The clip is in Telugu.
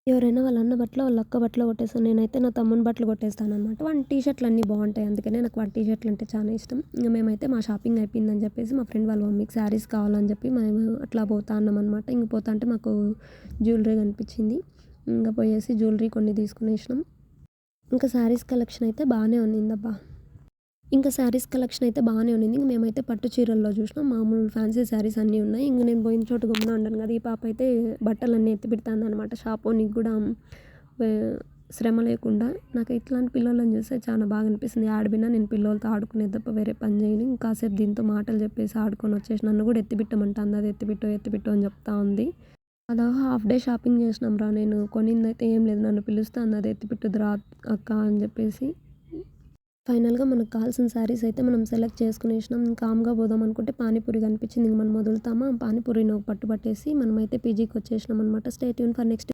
ఎవరైనా వాళ్ళ అన్న బట్టలో, వాళ్ళ అక్క బట్టలో కొట్టేస్తాను. నేనైతే నా తమ్ముని బట్టలు కొట్టేస్తాననమాట. వాని టీ షర్ట్‌లన్నీ బావుంటాయి. అందుకనే నాకు వాడి టీ షర్ట్‌లంటే చానా ఇష్టం. ఇంక మేమైతే మా షాపింగ్ అయిపోయిందని చెప్పేసి మా ఫ్రెండ్ వాళ్ళ మమ్మీకి శారీస్ కావాలని చెప్పి మేము అట్లా పోతా ఉన్నామనమాట. ఇంక పోతాంటే మాకు జ్యువెలరీ కనిపించింది. ఇంక పోయేసి జ్యువెలరీ కొన్ని తీసుకునేసినాం. ఇంకా శారీస్ కలెక్షన్ అయితే బానే ఉన్నిందబ్బా! ఇంకా శారీస్ కలెక్షన్ అయితే బానే ఉన్నింది. ఇంక మేమైతే పట్టు చీరల్లో చూసినాం. మామూలు ఫ్యాన్సీ శారీస్ అన్నీ ఉన్నాయి. ఇంక నేను పోయిన చోట గమ్మున ఉండను కదా! ఈ పాప అయితే బట్టలన్నీ ఎత్తి పెడతాందనమాట. షాపోనికి కూడా వే శ్రమ లేకుండా. నాకు ఇట్లాంటి పిల్లోలని చూస్తే చాలా బాగా అనిపిస్తుంది. ఆడబిన్న నేను పిల్లోలతో ఆడుకునేది తప్ప వేరే పని చేయను. కాసేపు దీంతో మాటలు చెప్పేసి ఆడుకొని వచ్చేసి నన్ను కూడా ఎత్తిపెట్టమంటాంది. అది ఎత్తిపెట్టు, ఎత్తిపెట్టు అని చెప్తా ఉంది. అలా హాఫ్ డే షాపింగ్ చేసినాం రా నేను. కొనిందైతే ఏం లేదు. నన్ను పిలుస్తాంది అది ఎత్తిపెట్టుదురా అక్క అని చెప్పేసి. ఫైనల్‌గా మనకు కావాల్సిన శారీస్ అయితే మనం సెలెక్ట్ చేసుకునేసినాం. కామ్‌గా పోదాం అనుకుంటే పానీపూరి కనిపించింది. ఇంక మనం వదులుతామా పానీపూరిని ఒక పట్టు పట్టేసి మనమైతే పీజీకి వచ్చేసినాం అనమాట. Stay tune for next